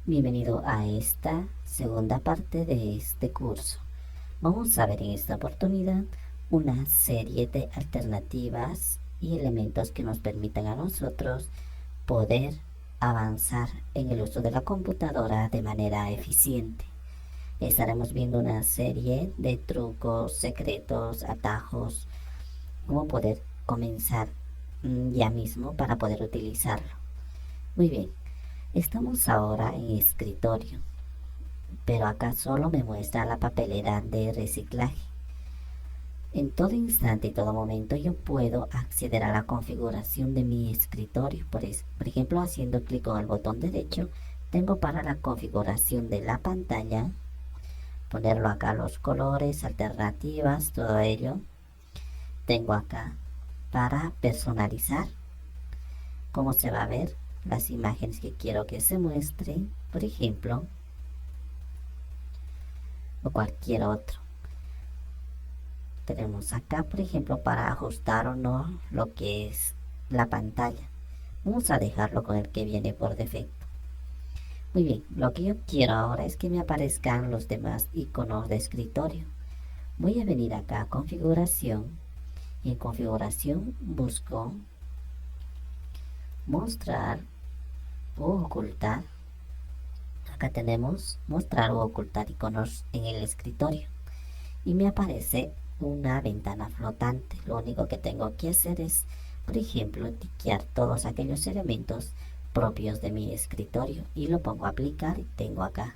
Bienvenido a esta segunda parte de este curso. Vamos a ver en esta oportunidad una serie de alternativas y elementos que nos permitan a nosotros poder avanzar en el uso de la computadora de manera eficiente. Estaremos viendo una serie de trucos, secretos, atajos, cómo poder comenzar ya mismo para poder utilizarlo. Muy bien, estamos ahora en escritorio, pero acá solo me muestra la papelera de reciclaje. En todo instante y todo momento yo puedo acceder a la configuración de mi escritorio. Por ejemplo, haciendo clic con el botón derecho, tengo para la configuración de la pantalla, ponerlo acá los colores, alternativas, todo ello. Tengo acá para personalizar cómo se va a ver las imágenes que quiero que se muestren, por ejemplo, o cualquier otro. Tenemos acá, por ejemplo, para ajustar o no lo que es la pantalla. Vamos a dejarlo con el que viene por defecto. Muy bien, lo que yo quiero ahora es que me aparezcan los demás iconos de escritorio. Voy a venir acá a configuración y en configuración busco mostrar o ocultar. Acá tenemos mostrar o ocultar iconos en el escritorio y me aparece una ventana flotante. Lo único que tengo que hacer es, por ejemplo, tiquear todos aquellos elementos propios de mi escritorio y lo pongo a aplicar y tengo acá.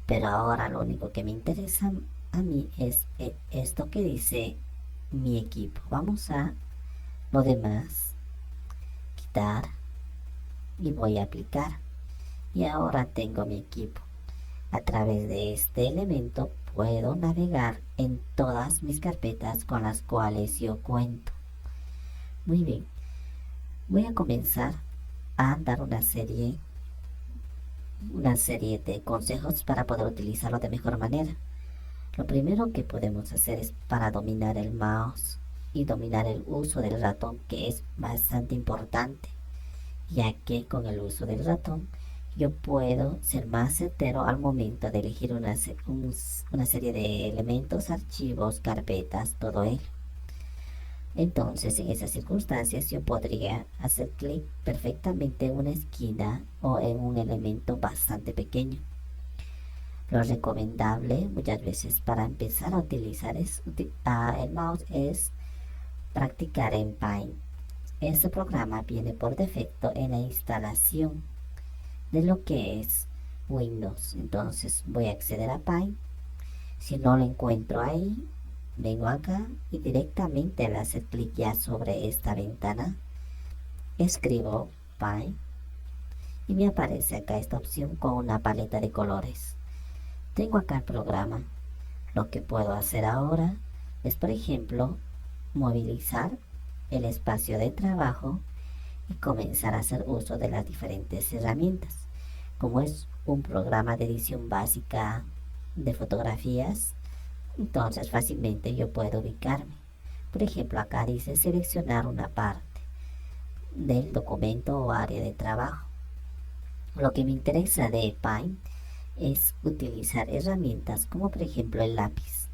Pero ahora lo único que me interesa a mí es esto que dice mi equipo. Vamos a lo demás, quitar y voy a aplicar. Y ahora tengo mi equipo. A través de este elemento puedo navegar en todas mis carpetas con las cuales yo cuento. Muy bien, voy a comenzar a dar una serie de consejos para poder utilizarlo de mejor manera. Lo primero que podemos hacer es para dominar el mouse y dominar el uso del ratón, que es bastante importante, ya que con el uso del ratón yo puedo ser más certero al momento de elegir una serie de elementos, archivos, carpetas, todo ello. Entonces, en esas circunstancias yo podría hacer clic perfectamente en una esquina o en un elemento bastante pequeño. Lo recomendable muchas veces para empezar a utilizar el mouse es practicar en Paint. Este programa viene por defecto en la instalación de lo que es Windows. Entonces voy a acceder a Paint. Si no lo encuentro ahí, vengo acá y directamente al hacer clic ya sobre esta ventana, escribo Paint y me aparece acá esta opción con una paleta de colores. Tengo acá el programa. Lo que puedo hacer ahora es, por ejemplo, movilizar el espacio de trabajo y comenzar a hacer uso de las diferentes herramientas. Como es un programa de edición básica de fotografías, entonces fácilmente yo puedo ubicarme. Por ejemplo, acá dice seleccionar una parte del documento o área de trabajo. Lo que me interesa de Paint es utilizar herramientas como por ejemplo el lápiz.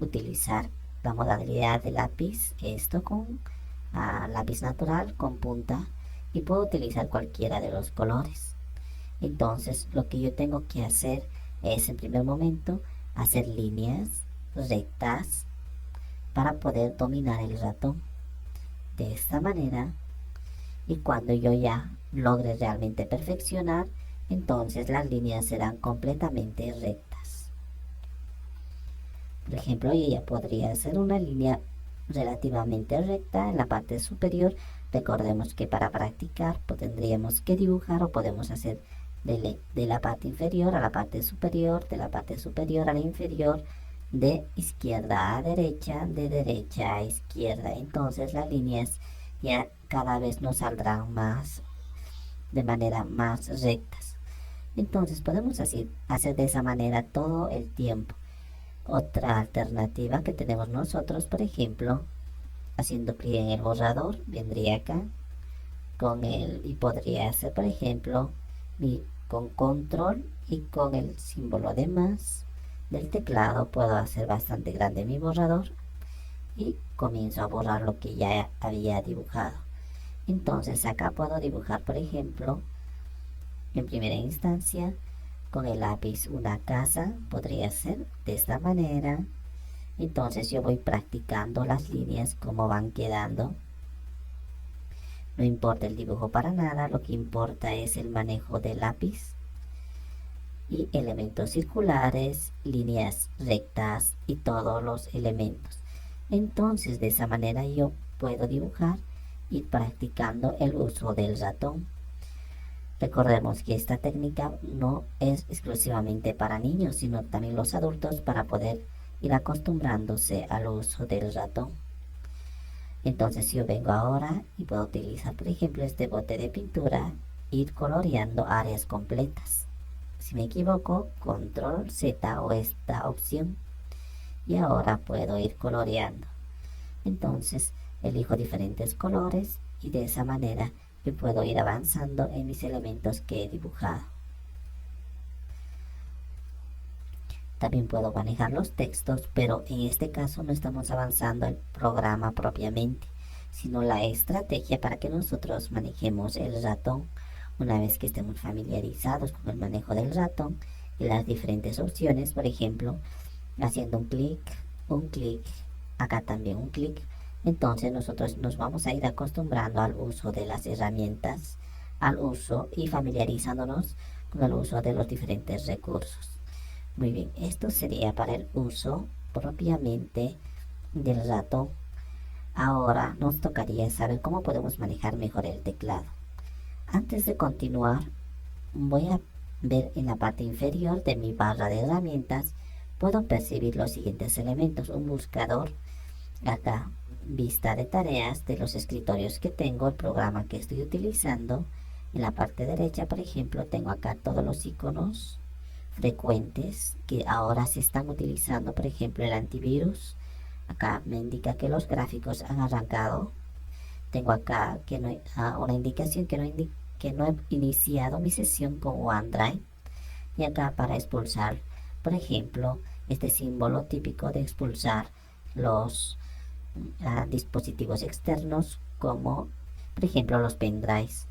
Utilizar la modalidad de lápiz, esto con lápiz natural con punta, y puedo utilizar cualquiera de los colores. Entonces lo que yo tengo que hacer es en primer momento hacer líneas rectas para poder dominar el ratón de esta manera, y cuando yo ya logre realmente perfeccionar, entonces las líneas serán completamente rectas. Por ejemplo, yo ya podría hacer una línea relativamente recta en la parte superior. Recordemos que para practicar tendríamos que dibujar, o podemos hacer de la parte inferior a la parte superior, de la parte superior a la inferior, de izquierda a derecha, de derecha a izquierda. Entonces las líneas ya cada vez nos saldrán más de manera más rectas. Entonces podemos así hacer de esa manera todo el tiempo. Otra alternativa que tenemos nosotros, por ejemplo, haciendo clic en el borrador, vendría acá con él y podría hacer, por ejemplo, mi con control y con el símbolo de más del teclado puedo hacer bastante grande mi borrador y comienzo a borrar lo que ya había dibujado. Entonces acá puedo dibujar, por ejemplo, en primera instancia con el lápiz una casa, podría ser de esta manera. Entonces yo voy practicando las líneas como van quedando. No importa el dibujo para nada, lo que importa es el manejo del lápiz y elementos circulares, líneas rectas y todos los elementos. Entonces de esa manera yo puedo dibujar y practicando el uso del ratón. Recordemos que esta técnica no es exclusivamente para niños, sino también los adultos para poder ir acostumbrándose al uso del ratón. Entonces yo vengo ahora y puedo utilizar, por ejemplo, este bote de pintura, ir coloreando áreas completas. Si me equivoco, control Z o esta opción y ahora puedo ir coloreando. Entonces elijo diferentes colores y de esa manera yo puedo ir avanzando en mis elementos que he dibujado. También puedo manejar los textos, pero en este caso no estamos avanzando el programa propiamente, sino la estrategia para que nosotros manejemos el ratón. Una vez que estemos familiarizados con el manejo del ratón y las diferentes opciones, por ejemplo, haciendo un clic, acá también un clic, entonces nosotros nos vamos a ir acostumbrando al uso de las herramientas, al uso y familiarizándonos con el uso de los diferentes recursos. Muy bien, esto sería para el uso propiamente del ratón. Ahora nos tocaría saber cómo podemos manejar mejor el teclado. Antes de continuar, voy a ver en la parte inferior de mi barra de herramientas, puedo percibir los siguientes elementos. Un buscador, acá vista de tareas de los escritorios que tengo, el programa que estoy utilizando. En la parte derecha, por ejemplo, tengo acá todos los iconos frecuentes que ahora se están utilizando, por ejemplo, el antivirus. Acá me indica que los gráficos han arrancado. Tengo acá que no hay, una indicación que no he iniciado mi sesión con OneDrive. Y acá para expulsar, por ejemplo, este símbolo típico de expulsar los dispositivos externos, como por ejemplo los pendrives.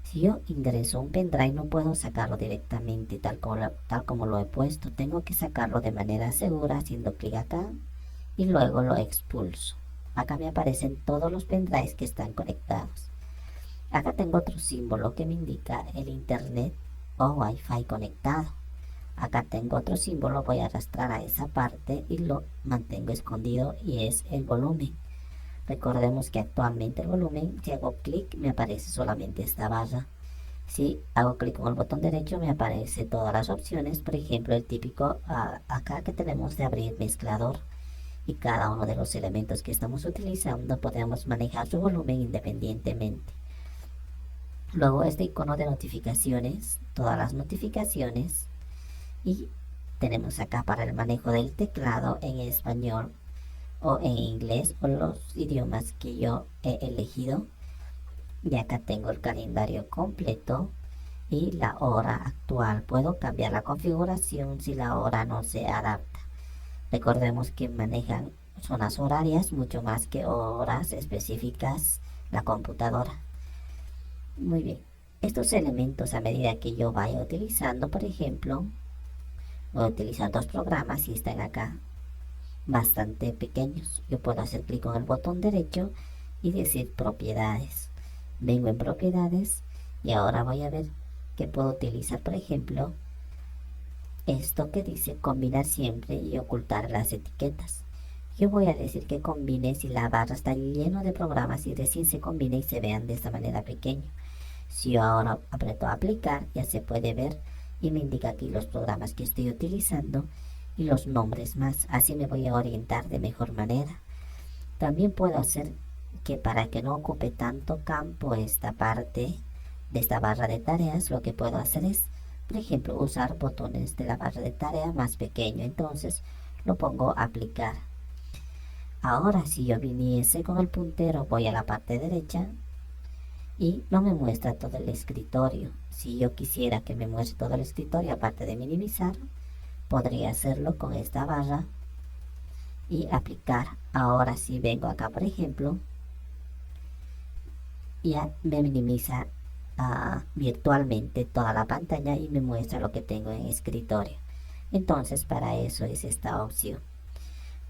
Si yo ingreso un pendrive no puedo sacarlo directamente tal como lo he puesto, tengo que sacarlo de manera segura haciendo clic acá y luego lo expulso. Acá me aparecen todos los pendrives que están conectados. Acá tengo otro símbolo que me indica el internet o wifi conectado. Acá tengo otro símbolo, voy a arrastrar a esa parte y lo mantengo escondido y es el volumen. Recordemos que actualmente el volumen, si hago clic me aparece solamente esta barra. Si hago clic con el botón derecho me aparece todas las opciones, por ejemplo el típico acá que tenemos de abrir mezclador. Y cada uno de los elementos que estamos utilizando podemos manejar su volumen independientemente. Luego este icono de notificaciones, todas las notificaciones, y tenemos acá para el manejo del teclado en español o en inglés o los idiomas que yo he elegido. Y acá tengo el calendario completo y la hora actual. Puedo cambiar la configuración si la hora no se adapta. Recordemos que manejan zonas horarias mucho más que horas específicas la computadora. Muy bien, estos elementos a medida que yo vaya utilizando, por ejemplo, voy a utilizar dos programas y están acá bastante pequeños. Yo puedo hacer clic con el botón derecho y decir propiedades. Vengo en propiedades y ahora voy a ver que puedo utilizar, por ejemplo, esto que dice combinar siempre y ocultar las etiquetas. Yo voy a decir que combine si la barra está lleno de programas y recién se combine y se vean de esta manera pequeño. Si yo ahora aprieto aplicar, ya se puede ver y me indica aquí los programas que estoy utilizando y los nombres más. Así me voy a orientar de mejor manera. También puedo hacer que para que no ocupe tanto campo esta parte de esta barra de tareas, lo que puedo hacer es, por ejemplo, usar botones de la barra de tarea más pequeño. Entonces lo pongo a aplicar. Ahora si yo viniese con el puntero, voy a la parte derecha y no me muestra todo el escritorio. Si yo quisiera que me muestre todo el escritorio, aparte de minimizar, podría hacerlo con esta barra y aplicar. Ahora si vengo acá, por ejemplo, ya me minimiza virtualmente toda la pantalla y me muestra lo que tengo en escritorio. Entonces para eso es esta opción.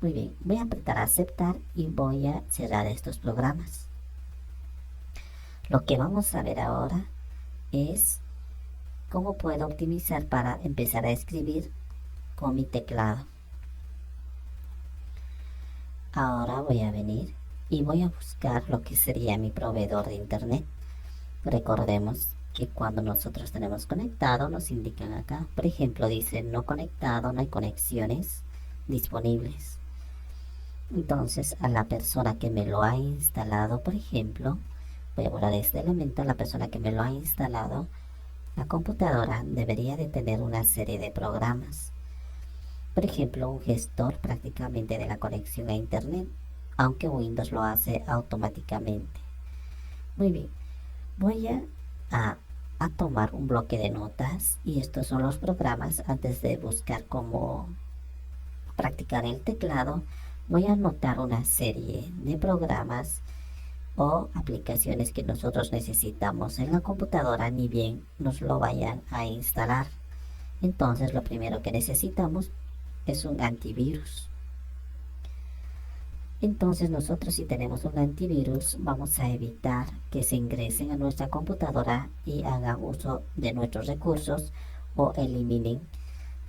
Muy bien, voy a apretar aceptar y voy a cerrar estos programas. Lo que vamos a ver ahora es cómo puedo optimizar para empezar a escribir con mi teclado. Ahora voy a venir y voy a buscar lo que sería mi proveedor de internet. Recordemos que cuando nosotros tenemos conectado nos indican acá, por ejemplo, dice no conectado, no hay conexiones disponibles. Entonces a la persona que me lo ha instalado, por ejemplo, voy a borrar este elemento, a la persona que me lo ha instalado, la computadora debería de tener una serie de programas. Por ejemplo, un gestor prácticamente de la conexión a internet, aunque Windows lo hace automáticamente. Muy bien, voy a tomar un bloque de notas y estos son los programas. Antes de buscar cómo practicar el teclado, voy a anotar una serie de programas o aplicaciones que nosotros necesitamos en la computadora, ni bien nos lo vayan a instalar. Entonces lo primero que necesitamos es un antivirus. Entonces nosotros, si tenemos un antivirus, vamos a evitar que se ingresen a nuestra computadora y hagan uso de nuestros recursos o eliminen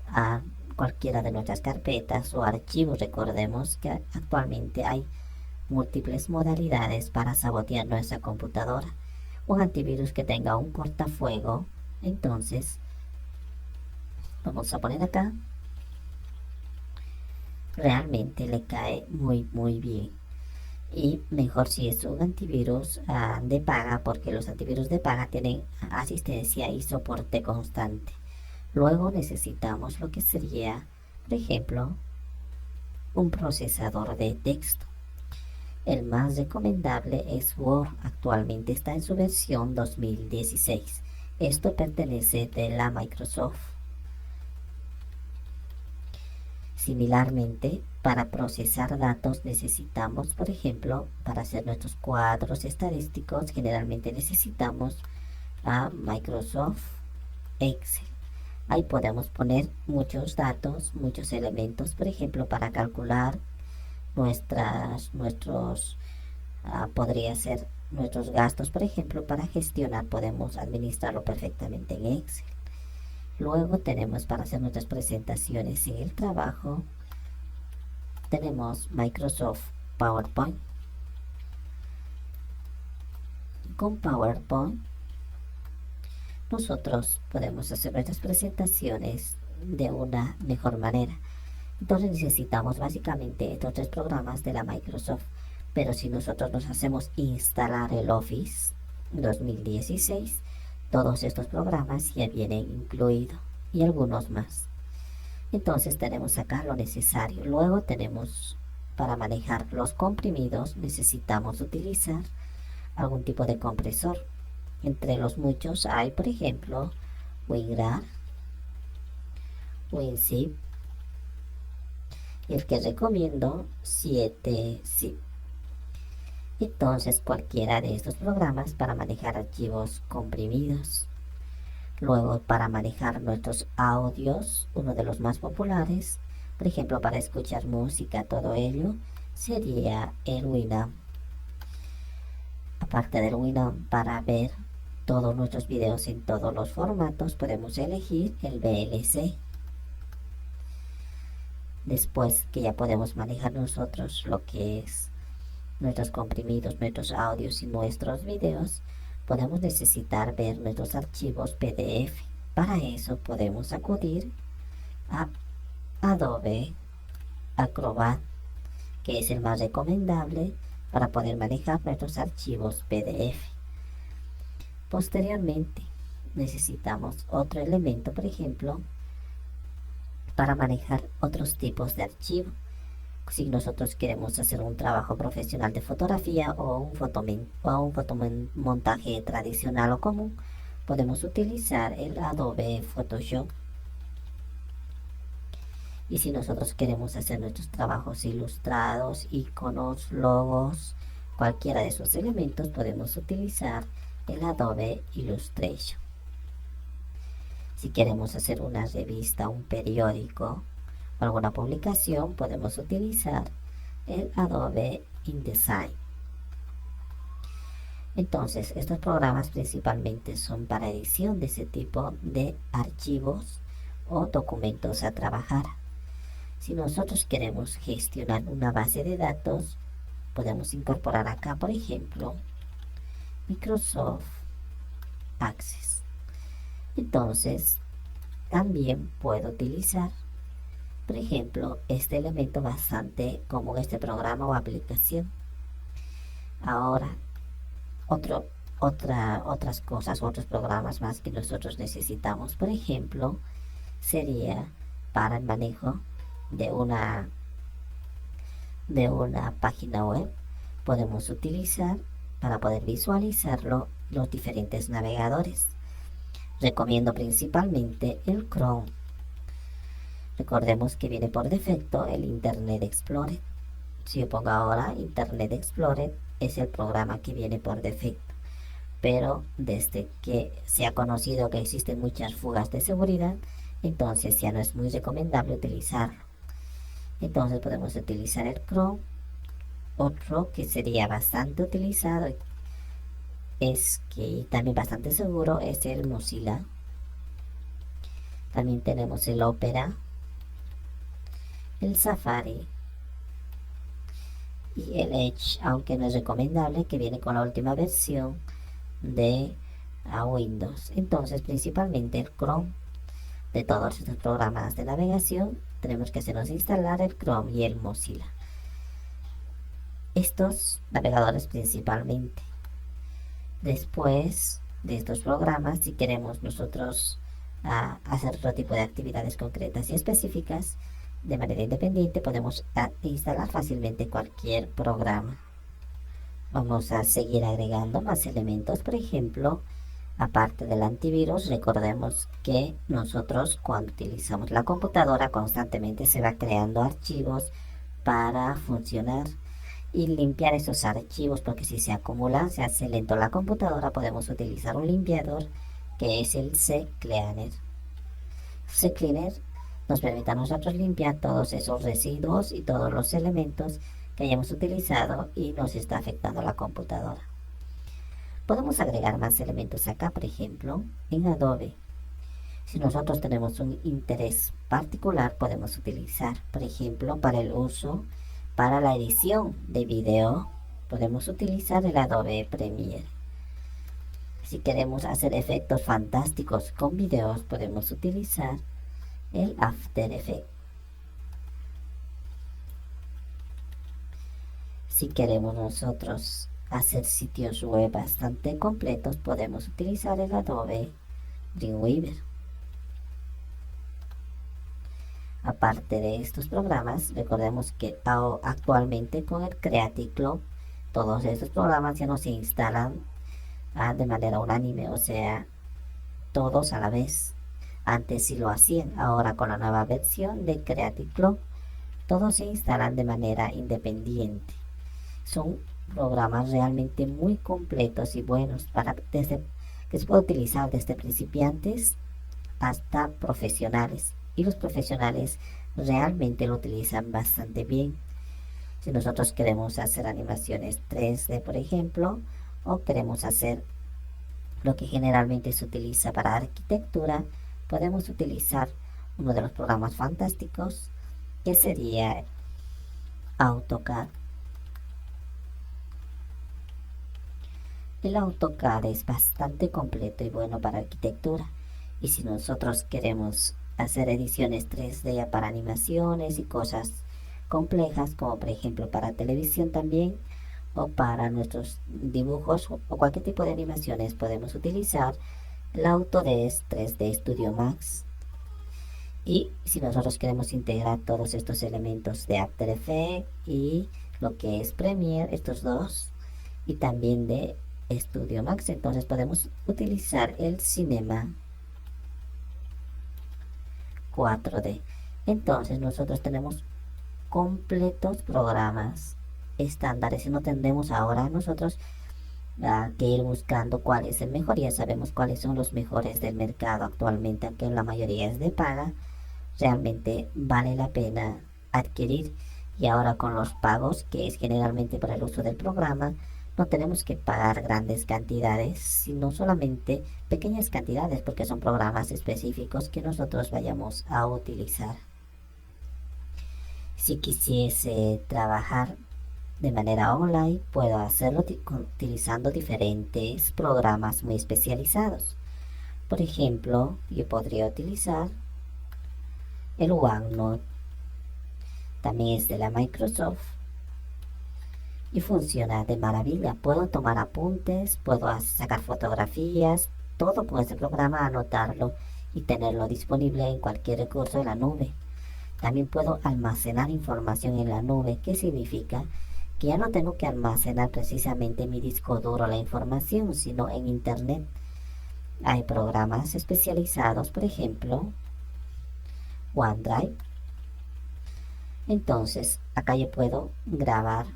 a cualquiera de nuestras carpetas o archivos. Recordemos que actualmente hay múltiples modalidades para sabotear nuestra computadora. Un antivirus que tenga un cortafuego, entonces vamos a poner acá, realmente le cae muy bien. Y mejor si es un antivirus de paga, porque los antivirus de paga tienen asistencia y soporte constante. Luego necesitamos lo que sería, por ejemplo, un procesador de texto. El más recomendable es Word. Actualmente está en su versión 2016. Esto pertenece de la Microsoft. Similarmente, para procesar datos necesitamos, por ejemplo, para hacer nuestros cuadros estadísticos, generalmente necesitamos a Microsoft Excel. Ahí podemos poner muchos datos, muchos elementos, por ejemplo, para calcular podría ser nuestros gastos, por ejemplo, para gestionar, podemos administrarlo perfectamente en Excel. Luego tenemos para hacer nuestras presentaciones en el trabajo, tenemos Microsoft PowerPoint. Con PowerPoint nosotros podemos hacer nuestras presentaciones de una mejor manera. Entonces necesitamos básicamente estos tres programas de la Microsoft. Pero si nosotros nos hacemos instalar el Office 2016, todos estos programas ya vienen incluidos y algunos más. Entonces tenemos acá lo necesario. Luego tenemos, para manejar los comprimidos, necesitamos utilizar algún tipo de compresor. Entre los muchos hay, por ejemplo, WinRAR, WinZip y el que recomiendo, 7zip. Entonces cualquiera de estos programas para manejar archivos comprimidos. Luego para manejar nuestros audios, uno de los más populares, por ejemplo para escuchar música, todo ello, sería el Winamp. Aparte del Winamp, para ver todos nuestros videos en todos los formatos, podemos elegir el VLC. Después que ya podemos manejar nosotros lo que es nuestros comprimidos, nuestros audios y nuestros videos, podemos necesitar ver nuestros archivos PDF. Para eso podemos acudir a Adobe Acrobat, que es el más recomendable para poder manejar nuestros archivos PDF. Posteriormente necesitamos otro elemento, por ejemplo, para manejar otros tipos de archivos. Si nosotros queremos hacer un trabajo profesional de fotografía o un fotomontaje tradicional o común, podemos utilizar el Adobe Photoshop. Y si nosotros queremos hacer nuestros trabajos ilustrados, iconos, logos, cualquiera de esos elementos, podemos utilizar el Adobe Illustrator. Si queremos hacer una revista, un periódico o alguna publicación, podemos utilizar el Adobe InDesign. Entonces, estos programas principalmente son para edición de ese tipo de archivos o documentos a trabajar. Si nosotros queremos gestionar una base de datos, podemos incorporar acá, por ejemplo, Microsoft Access. Entonces, también puedo utilizar, por ejemplo, este elemento bastante común, este programa o aplicación. Ahora, otras cosas, otros programas más que nosotros necesitamos, por ejemplo, sería para el manejo de una página web. Podemos utilizar, para poder visualizarlo, los diferentes navegadores. Recomiendo principalmente el Chrome. Recordemos que viene por defecto el Internet Explorer. Si yo pongo ahora Internet Explorer, es el programa que viene por defecto. Pero desde que se ha conocido que existen muchas fugas de seguridad, entonces ya no es muy recomendable utilizarlo. Entonces podemos utilizar el Chrome. Otro que sería bastante utilizado es que también bastante seguro es el Mozilla. También tenemos el Opera, el Safari y el Edge, aunque no es recomendable, que viene con la última versión de Windows. Entonces principalmente el Chrome. De todos estos programas de navegación tenemos que hacernos instalar el Chrome y el Mozilla. Estos navegadores principalmente. Después de estos programas, si queremos nosotros hacer otro tipo de actividades concretas y específicas de manera independiente, podemos instalar fácilmente cualquier programa. Vamos a seguir agregando más elementos. Por ejemplo, aparte del antivirus, recordemos que nosotros cuando utilizamos la computadora constantemente se va creando archivos para funcionar y limpiar esos archivos, porque si se acumulan, se hace lento la computadora. Podemos utilizar un limpiador que es el CCleaner. CCleaner nos permite a nosotros limpiar todos esos residuos y todos los elementos que hayamos utilizado y nos está afectando la computadora. Podemos agregar más elementos acá, por ejemplo, en Adobe. Si nosotros tenemos un interés particular, podemos utilizar, por ejemplo, para la edición de video, podemos utilizar el Adobe Premiere. Si queremos hacer efectos fantásticos con videos, podemos utilizar el After Effects. Si queremos nosotros hacer sitios web bastante completos, podemos utilizar el Adobe Dreamweaver. Aparte de estos programas, recordemos que actualmente con el Creative Cloud, todos estos programas ya no se instalan de manera unánime, o sea, todos a la vez. Antes sí lo hacían, ahora con la nueva versión de Creative Cloud, todos se instalan de manera independiente. Son programas realmente muy completos y buenos que se puede utilizar desde principiantes hasta profesionales, y los profesionales realmente lo utilizan bastante bien. Si nosotros queremos hacer animaciones 3D, por ejemplo, o queremos hacer lo que generalmente se utiliza para arquitectura, podemos utilizar uno de los programas fantásticos, que sería AutoCAD. El AutoCAD es bastante completo y bueno para arquitectura, y si nosotros queremos hacer ediciones 3D para animaciones y cosas complejas, como por ejemplo para televisión también, o para nuestros dibujos o cualquier tipo de animaciones, podemos utilizar el Autodesk 3D Studio Max. Y si nosotros queremos integrar todos estos elementos de After Effects y lo que es Premiere, estos dos, y también de Studio Max, entonces podemos utilizar el Cinema 4D. Entonces nosotros tenemos completos programas estándares y no tendremos ahora nosotros que ir buscando cuál es el mejor. Ya sabemos cuáles son los mejores del mercado actualmente, aunque la mayoría es de paga. Realmente vale la pena adquirir, y ahora con los pagos, que es generalmente para el uso del programa, no tenemos que pagar grandes cantidades, sino solamente pequeñas cantidades, porque son programas específicos que nosotros vayamos a utilizar. Si quisiese trabajar de manera online, puedo hacerlo utilizando diferentes programas muy especializados. Por ejemplo, yo podría utilizar el OneNote, también es de la Microsoft y funciona de maravilla. Puedo tomar apuntes, puedo sacar fotografías, todo con este programa, anotarlo y tenerlo disponible en cualquier recurso de la nube. También puedo almacenar información en la nube, que significa que ya no tengo que almacenar precisamente en mi disco duro la información, sino en internet. Hay programas especializados, por ejemplo, OneDrive. Entonces, acá yo puedo grabar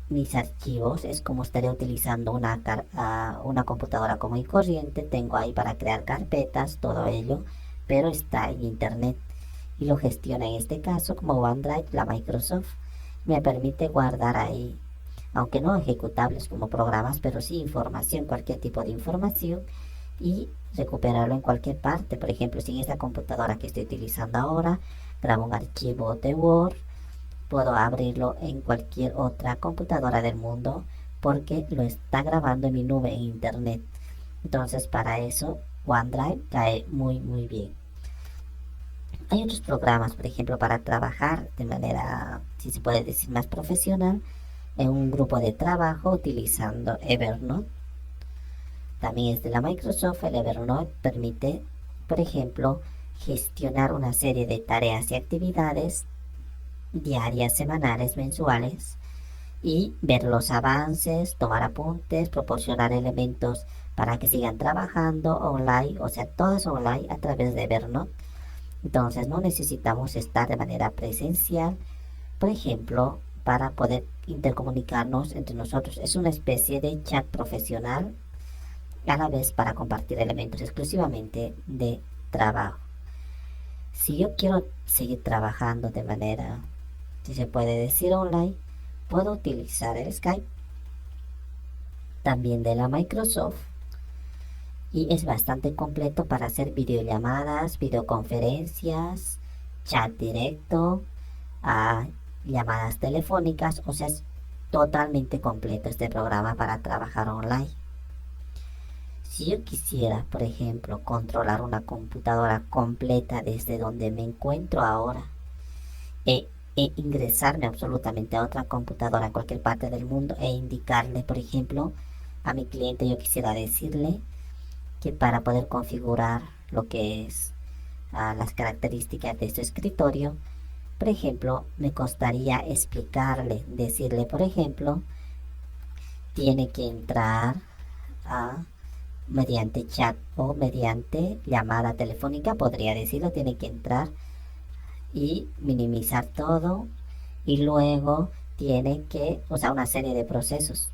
mis archivos. Es como estaría utilizando una computadora común y corriente. Tengo ahí para crear carpetas, todo ello, pero está en internet y lo gestiona en este caso como OneDrive, la Microsoft. Me permite guardar ahí, aunque no ejecutables como programas, pero sí información, cualquier tipo de información, y recuperarlo en cualquier parte. Por ejemplo, si en esta computadora que estoy utilizando ahora grabo un archivo de Word, puedo abrirlo en cualquier otra computadora del mundo porque lo está grabando en mi nube en internet. Entonces, para eso OneDrive cae muy bien. Hay otros programas, por ejemplo, para trabajar de manera, si se puede decir, más profesional en un grupo de trabajo utilizando Evernote. También es de la Microsoft. El Evernote permite, por ejemplo, gestionar una serie de tareas y actividades diarias, semanales, mensuales, y ver los avances, tomar apuntes, proporcionar elementos para que sigan trabajando online, o sea, todo es online a través de Evernote. Entonces no necesitamos estar de manera presencial, por ejemplo, para poder intercomunicarnos entre nosotros. Es una especie de chat profesional, a la vez para compartir elementos exclusivamente de trabajo. Si yo quiero seguir trabajando de manera, si se puede decir, online, puedo utilizar el Skype, también de la Microsoft, y es bastante completo para hacer videollamadas, videoconferencias, chat directo, llamadas telefónicas. O sea, es totalmente completo este programa para trabajar online. Si yo quisiera, por ejemplo, controlar una computadora completa desde donde me encuentro ahora, e ingresarme absolutamente a otra computadora en cualquier parte del mundo e indicarle, por ejemplo, a mi cliente, yo quisiera decirle que para poder configurar lo que es las características de su escritorio, por ejemplo, me costaría explicarle, decirle, por ejemplo, tiene que entrar mediante chat o mediante llamada telefónica, podría decirlo, tiene que entrar y minimizar todo, y luego tiene que, o sea, una serie de procesos.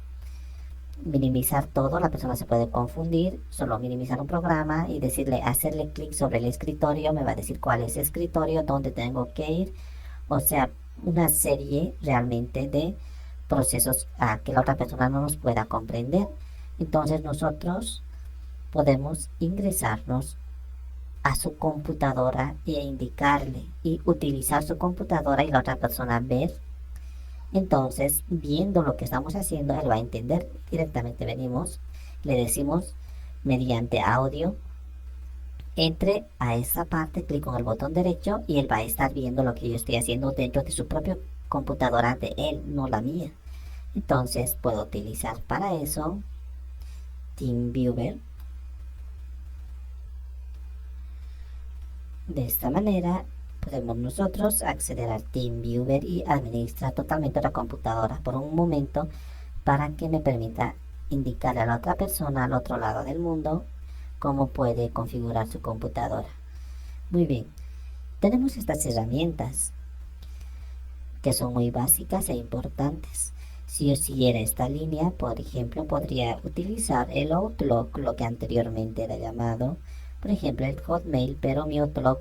Minimizar todo, la persona se puede confundir, solo minimizar un programa y decirle, hacerle clic sobre el escritorio, me va a decir cuál es el escritorio, dónde tengo que ir. O sea, una serie realmente de procesos que la otra persona no nos pueda comprender. Entonces nosotros podemos ingresarnos a su computadora e indicarle y utilizar su computadora, y la otra persona ver. Entonces, viendo lo que estamos haciendo, él va a entender. Directamente venimos, le decimos mediante audio, entre a esa parte, clic con el botón derecho y él va a estar viendo lo que yo estoy haciendo dentro de su propia computadora de él, no la mía. Entonces puedo utilizar para eso TeamViewer. De esta manera Podemos nosotros acceder al TeamViewer y administrar totalmente la computadora por un momento para que me permita indicarle a la otra persona al otro lado del mundo cómo puede configurar su computadora. Muy bien, tenemos estas herramientas que son muy básicas e importantes. Si yo siguiera esta línea, por ejemplo, podría utilizar el Outlook, lo que anteriormente era llamado, por ejemplo, el Hotmail, pero mi Outlook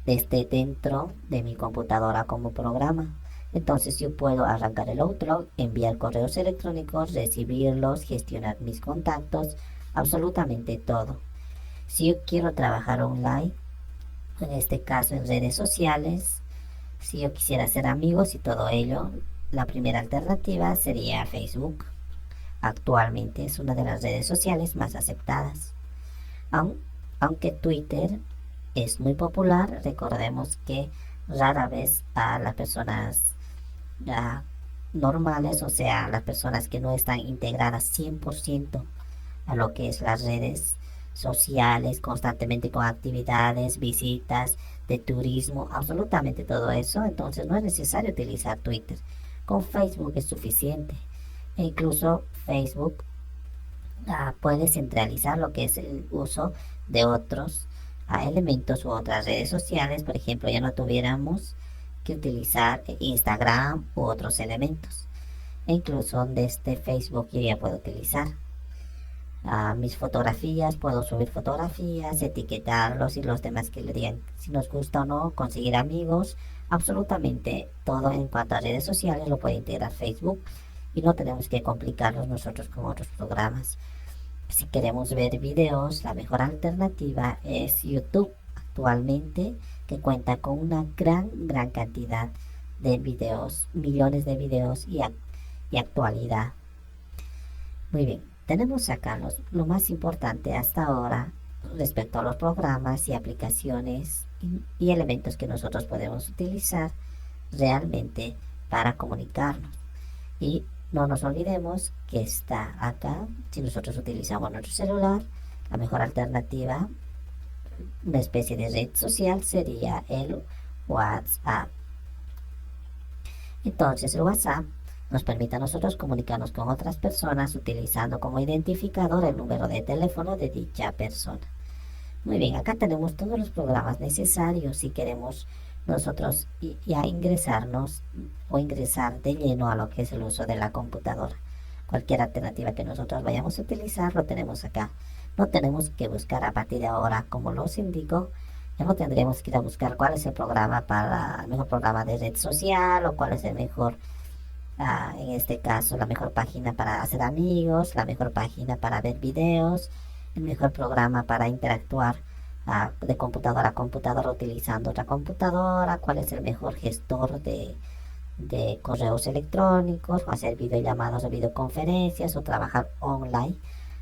desde dentro de mi computadora como programa. Entonces yo puedo arrancar el Outlook, enviar correos electrónicos, recibirlos, gestionar mis contactos, absolutamente todo. Si yo quiero trabajar online, en este caso en redes sociales, si yo quisiera hacer amigos y todo ello, la primera alternativa sería Facebook. Actualmente es una de las redes sociales más aceptadas. Aunque Twitter es muy popular, recordemos que rara vez a las personas normales, o sea, las personas que no están integradas 100% a lo que es las redes sociales, constantemente con actividades, visitas de turismo, absolutamente todo eso. Entonces no es necesario utilizar Twitter. Con Facebook es suficiente. E incluso Facebook puede centralizar lo que es el uso de otros elementos u otras redes sociales. Por ejemplo, ya no tuviéramos que utilizar Instagram u otros elementos. E incluso desde Facebook yo ya puedo utilizar mis fotografías, puedo subir fotografías, etiquetarlos y los demás que le digan si nos gusta o no, conseguir amigos, absolutamente todo en cuanto a redes sociales lo puede integrar Facebook y no tenemos que complicarlos nosotros con otros programas. Si queremos ver videos, la mejor alternativa es YouTube actualmente, que cuenta con una gran cantidad de videos, millones de videos y actualidad. Muy bien, tenemos acá lo más importante hasta ahora respecto a los programas y aplicaciones y elementos que nosotros podemos utilizar realmente para comunicarnos. Y no nos olvidemos que está acá, si nosotros utilizamos nuestro celular, la mejor alternativa, una especie de red social, sería el WhatsApp. Entonces el WhatsApp nos permite a nosotros comunicarnos con otras personas utilizando como identificador el número de teléfono de dicha persona. Muy bien, acá tenemos todos los programas necesarios si queremos nosotros ya ingresarnos o ingresar de lleno a lo que es el uso de la computadora. Cualquier alternativa que nosotros vayamos a utilizar lo tenemos acá. No tenemos que buscar a partir de ahora, como los indico, ya no tendremos que ir a buscar cuál es el programa el mejor programa de red social o cuál es el mejor, en este caso, la mejor página para hacer amigos, la mejor página para ver videos, el mejor programa para interactuar de computadora a computadora utilizando otra computadora, cuál es el mejor gestor de correos electrónicos, o hacer videollamadas o videoconferencias o trabajar online.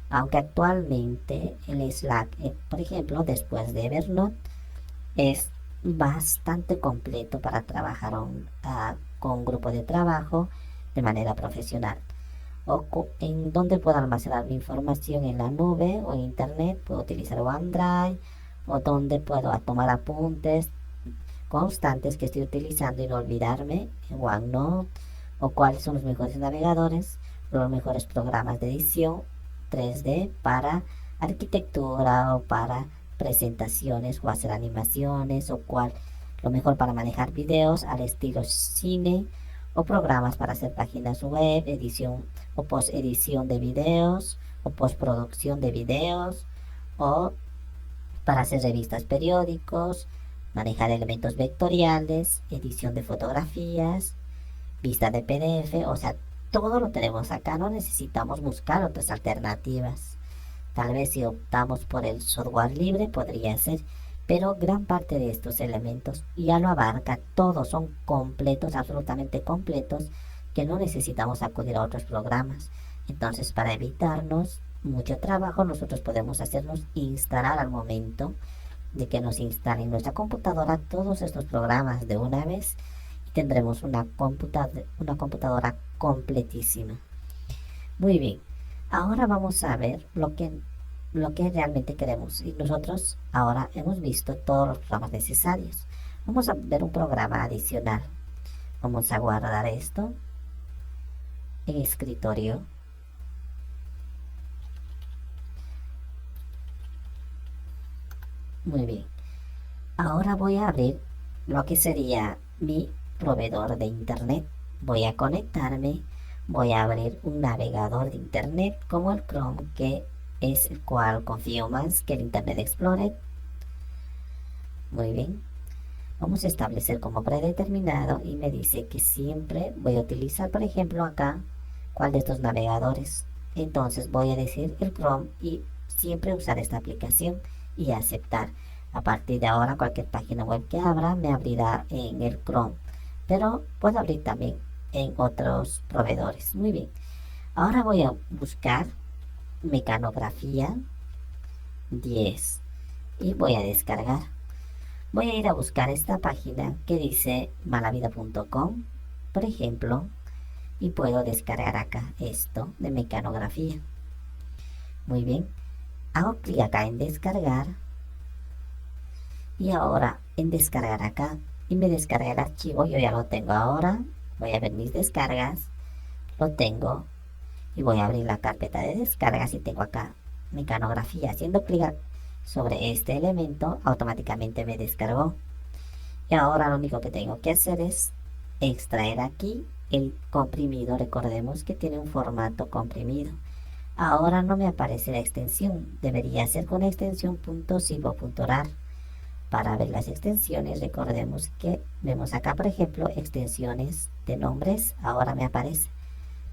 Aunque actualmente el Slack, por ejemplo, después de Evernote, es bastante completo para trabajar con un grupo de trabajo de manera profesional. O en donde puedo almacenar mi información en la nube o en internet, puedo utilizar OneDrive, o donde puedo tomar apuntes constantes que estoy utilizando y no olvidarme en OneNote, o cuáles son los mejores navegadores, los mejores programas de edición 3D para arquitectura o para presentaciones o hacer animaciones, o cuál lo mejor para manejar videos al estilo cine, o programas para hacer páginas web, edición o post-edición de videos o postproducción de videos, o para hacer revistas, periódicos, manejar elementos vectoriales, edición de fotografías, vista de PDF, o sea, todo lo tenemos acá, no necesitamos buscar otras alternativas. Tal vez si optamos por el software libre podría ser, pero gran parte de estos elementos ya lo abarca, todos son completos, absolutamente completos, que no necesitamos acudir a otros programas. Entonces, para evitarnos mucho trabajo, nosotros podemos hacernos instalar al momento de que nos instalen en nuestra computadora todos estos programas de una vez y tendremos una computadora completísima. Muy bien, ahora vamos a ver lo que realmente queremos. Y nosotros ahora hemos visto todos los programas necesarios. Vamos a ver un programa adicional. Vamos a guardar esto en escritorio. Muy bien. Ahora voy a abrir lo que sería mi proveedor de internet. Voy a conectarme. Voy a abrir un navegador de internet como el Chrome, que es el cual confío más que el Internet Explorer. Muy bien. Vamos a establecer como predeterminado y me dice que siempre voy a utilizar, por ejemplo, acá, cuál de estos navegadores. Entonces voy a decir el Chrome y siempre usar esta aplicación y aceptar. A partir de ahora, cualquier página web que abra me abrirá en el Chrome, pero puedo abrir también en otros proveedores. Muy bien. Ahora voy a buscar mecanografía 10 y voy a descargar. Voy a ir a buscar esta página que dice malavida.com, por ejemplo, y puedo descargar acá esto de mecanografía. Muy bien, hago clic acá en descargar y ahora en descargar acá y me descarga el archivo. Yo ya lo tengo ahora. Voy a ver mis descargas, lo tengo y voy a abrir la carpeta de descargas y tengo acá mecanografía. Haciendo clic sobre este elemento automáticamente me descargó. Y ahora lo único que tengo que hacer es extraer aquí el comprimido. Recordemos que tiene un formato comprimido. Ahora no me aparece la extensión. Debería ser con la extensión .zip.rar. Para ver las extensiones, recordemos que vemos acá, por ejemplo, extensiones de nombres. Ahora me aparece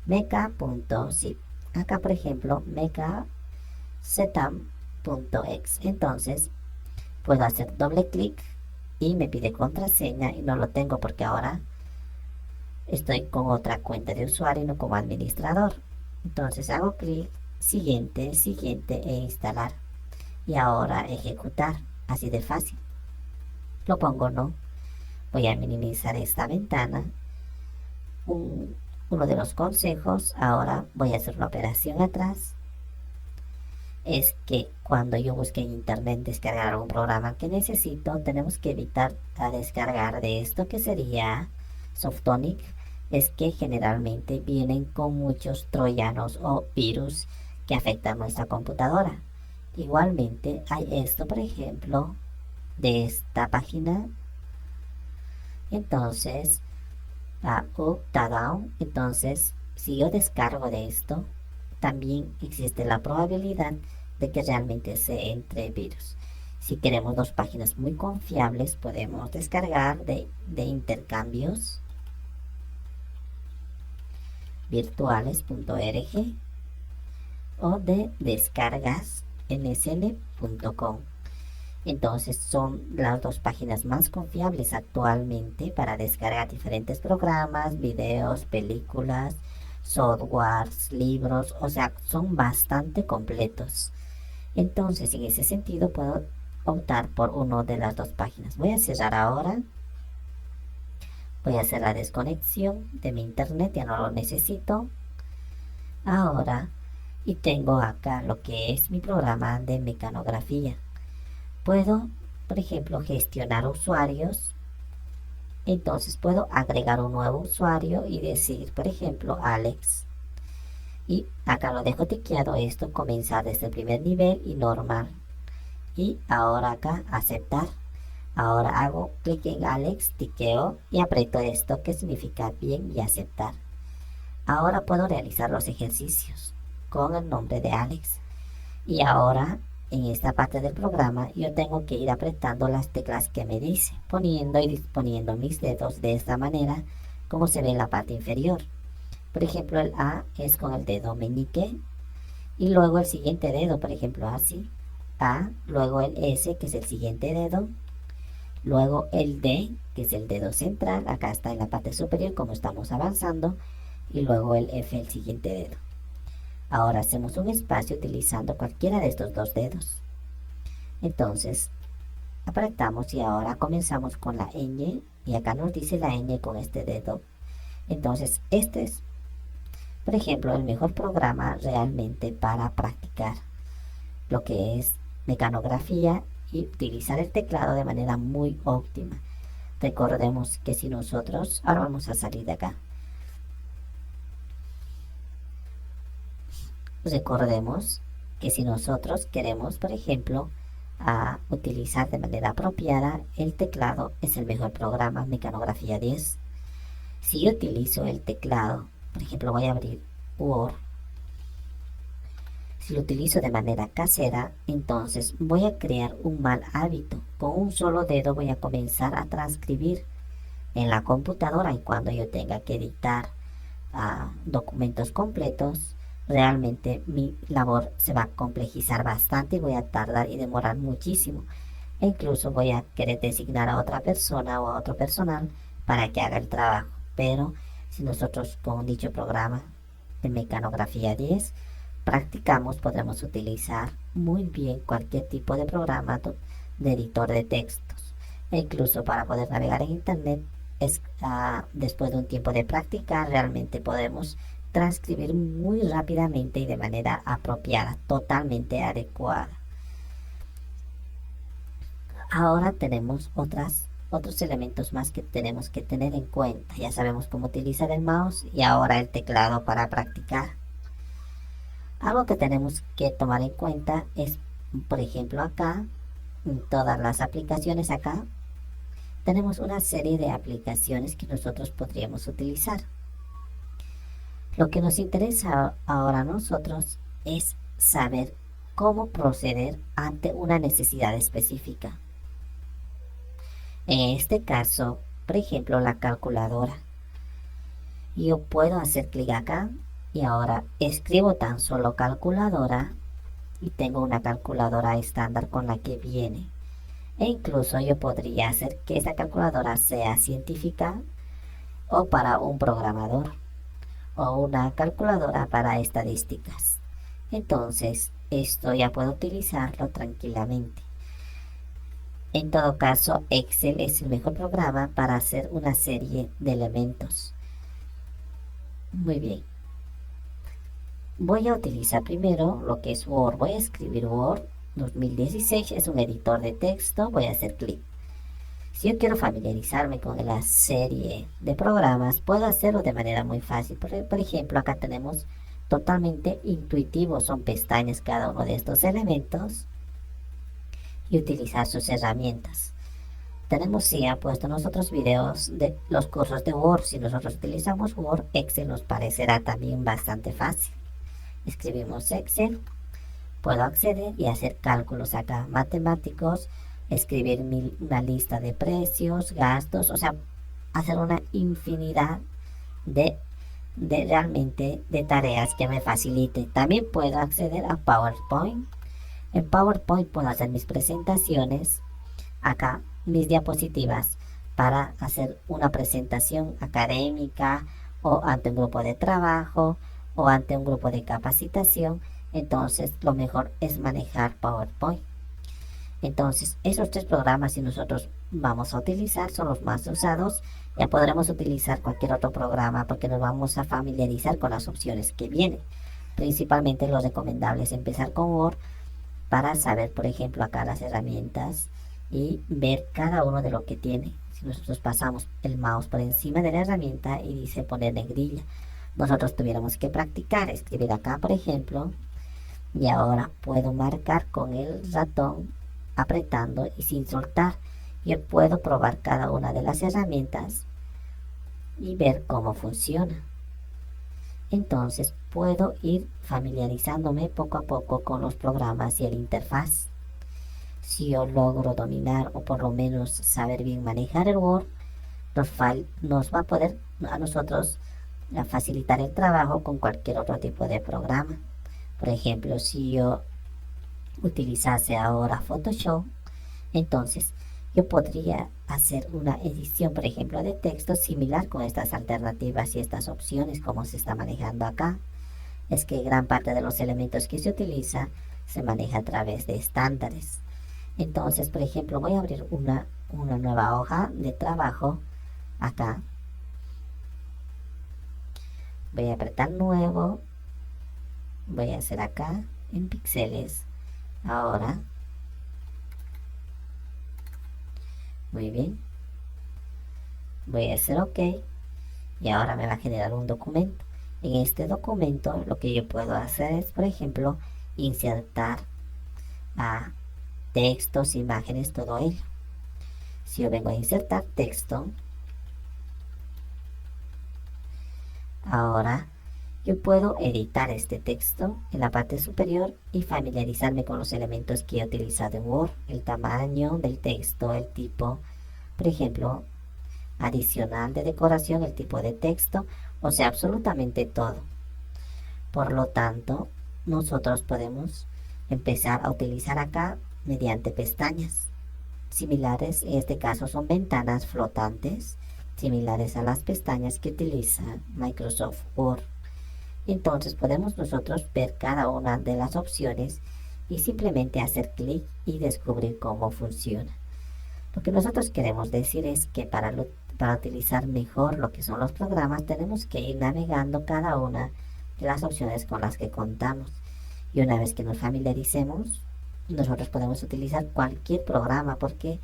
meca.zip. Acá, por ejemplo, mecasetam.exe. Entonces puedo hacer doble clic y me pide contraseña y no lo tengo porque ahora estoy con otra cuenta de usuario y no como administrador. Entonces hago clic, siguiente, siguiente e instalar. Y ahora ejecutar, así de fácil. Lo pongo no. Voy a minimizar esta ventana. Uno de los consejos, ahora voy a hacer una operación atrás, es que cuando yo busque en internet descargar algún programa que necesito, tenemos que evitar a descargar de esto que sería Softonic. Es que generalmente vienen con muchos troyanos o virus que afectan nuestra computadora. Igualmente hay esto, por ejemplo, de esta página. Entonces down. Entonces, si yo descargo de esto, también existe la probabilidad de que realmente se entre virus. Si queremos dos páginas muy confiables, podemos descargar de intercambios virtuales.org o de descargasnsl.com. Entonces son las dos páginas más confiables actualmente para descargar diferentes programas, videos, películas, softwares, libros, o sea, son bastante completos. Entonces, en ese sentido, puedo optar por una de las dos páginas. Voy a cerrar ahora. Voy a hacer la desconexión de mi internet, ya no lo necesito. Ahora, y tengo acá lo que es mi programa de mecanografía. Puedo, por ejemplo, gestionar usuarios. Entonces puedo agregar un nuevo usuario y decir, por ejemplo, Alex. Y acá lo dejo tiqueado esto, comenzar desde el primer nivel y normal. Y ahora acá, aceptar. Ahora hago clic en Alex, tiqueo y aprieto esto que significa bien y aceptar. Ahora puedo realizar los ejercicios con el nombre de Alex. Y ahora en esta parte del programa yo tengo que ir apretando las teclas que me dice, poniendo y disponiendo mis dedos de esta manera como se ve en la parte inferior. Por ejemplo, el A es con el dedo meñique y luego el siguiente dedo, por ejemplo, así, A, luego el S, que es el siguiente dedo, luego el D, que es el dedo central, acá está en la parte superior como estamos avanzando, y luego el F, el siguiente dedo. Ahora hacemos un espacio utilizando cualquiera de estos dos dedos. Entonces, apretamos y ahora comenzamos con la ñ y acá nos dice la ñ con este dedo. Entonces, este es, por ejemplo, el mejor programa realmente para practicar lo que es mecanografía y utilizar el teclado de manera muy óptima. Recordemos que si nosotros, ahora vamos a salir de acá. Recordemos que si nosotros queremos, por ejemplo, utilizar de manera apropiada el teclado, es el mejor programa, Mecanografía 10. Si yo utilizo el teclado, por ejemplo, voy a abrir Word. Si lo utilizo de manera casera, entonces voy a crear un mal hábito. Con un solo dedo voy a comenzar a transcribir en la computadora, y cuando yo tenga que editar documentos completos, realmente mi labor se va a complejizar bastante y voy a tardar y demorar muchísimo. E incluso voy a querer designar a otra persona o a otro personal para que haga el trabajo. Pero si nosotros con dicho programa de Mecanografía 10 practicamos, podremos utilizar muy bien cualquier tipo de programa de editor de textos. E incluso para poder navegar en internet, después de un tiempo de practicar, realmente podemos transcribir muy rápidamente y de manera apropiada, totalmente adecuada. Ahora tenemos otros elementos más que tenemos que tener en cuenta. Ya sabemos cómo utilizar el mouse y ahora el teclado para practicar. Algo que tenemos que tomar en cuenta es, por ejemplo, acá, en todas las aplicaciones acá, tenemos una serie de aplicaciones que nosotros podríamos utilizar. Lo que nos interesa ahora a nosotros es saber cómo proceder ante una necesidad específica. En este caso, por ejemplo, la calculadora. Yo puedo hacer clic acá y ahora escribo tan solo calculadora y tengo una calculadora estándar con la que viene. E incluso yo podría hacer que esta calculadora sea científica o para un programador, o una calculadora para estadísticas. Entonces, esto ya puedo utilizarlo tranquilamente. En todo caso, Excel es el mejor programa para hacer una serie de elementos. Muy bien. Voy a utilizar primero lo que es Word. Voy a escribir Word 2016. Es un editor de texto. Voy a hacer clic. Si yo quiero familiarizarme con la serie de programas, puedo hacerlo de manera muy fácil. Por ejemplo, acá tenemos totalmente intuitivo. Son pestañas cada uno de estos elementos y utilizar sus herramientas. Tenemos ya puesto nosotros videos de los cursos de Word. Si nosotros utilizamos Word, Excel nos parecerá también bastante fácil. Escribimos Excel, puedo acceder y hacer cálculos acá matemáticos, escribir una lista de precios, gastos, o sea, hacer una infinidad de realmente de tareas que me facilite. También puedo acceder a PowerPoint. En PowerPoint puedo hacer mis presentaciones, acá mis diapositivas, para hacer una presentación académica o ante un grupo de trabajo o ante un grupo de capacitación. Entonces lo mejor es manejar PowerPoint. Entonces esos tres programas, si nosotros vamos a utilizar, son los más usados. Ya podremos utilizar cualquier otro programa porque nos vamos a familiarizar con las opciones que vienen. Principalmente lo recomendable es empezar con Word para saber, por ejemplo, acá las herramientas y ver cada uno de lo que tiene. Si nosotros pasamos el mouse por encima de la herramienta y dice poner negrilla, nosotros tuviéramos que practicar, escribir acá, por ejemplo, y ahora puedo marcar con el ratón apretando y sin soltar. Yo puedo probar cada una de las herramientas y ver cómo funciona. Entonces puedo ir familiarizándome poco a poco con los programas y el interfaz. Si yo logro dominar o por lo menos saber bien manejar el Word, nos va a poder a nosotros facilitar el trabajo con cualquier otro tipo de programa. Por ejemplo, si yo utilizase ahora Photoshop, entonces yo podría hacer una edición, por ejemplo, de texto similar con estas alternativas y estas opciones como se está manejando acá. Es que gran parte de los elementos que se utiliza se maneja a través de estándares. Entonces, por ejemplo, voy a abrir una nueva hoja de trabajo acá. Voy a apretar nuevo. Voy a hacer acá en píxeles. Ahora. Muy bien. Voy a hacer OK y ahora me va a generar un documento. En este documento lo que yo puedo hacer es, por ejemplo, insertar a textos, imágenes, todo ello. Si yo vengo a insertar texto, ahora yo puedo editar este texto en la parte superior y familiarizarme con los elementos que he utilizado en Word, el tamaño del texto, el tipo, por ejemplo, adicional de decoración, el tipo de texto, o sea, absolutamente todo. Por lo tanto, nosotros podemos empezar a utilizar acá mediante pestañas similares, en este caso son ventanas flotantes, similares a las pestañas que utiliza Microsoft Word. Entonces podemos nosotros ver cada una de las opciones y simplemente hacer clic y descubrir cómo funciona. Lo que nosotros queremos decir es que para utilizar mejor lo que son los programas tenemos que ir navegando cada una de las opciones con las que contamos. Y una vez que nos familiaricemos, nosotros podemos utilizar cualquier programa porque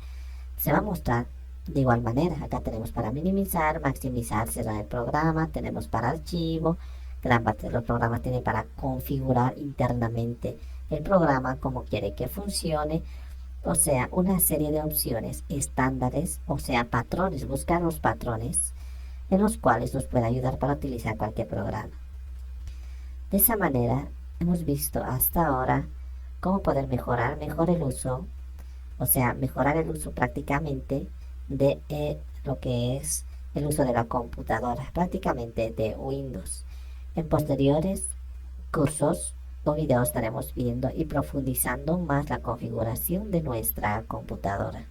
se va a mostrar de igual manera. Acá tenemos para minimizar, maximizar, cerrar el programa, tenemos para archivo, gran parte de los programas tiene para configurar internamente el programa como quiere que funcione, o sea, una serie de opciones estándares, o sea, patrones, buscar los patrones en los cuales nos puede ayudar para utilizar cualquier programa. De esa manera hemos visto hasta ahora cómo poder mejorar mejor el uso, o sea, mejorar el uso prácticamente de lo que es el uso de la computadora, prácticamente de Windows. En posteriores cursos o videos estaremos viendo y profundizando más la configuración de nuestra computadora.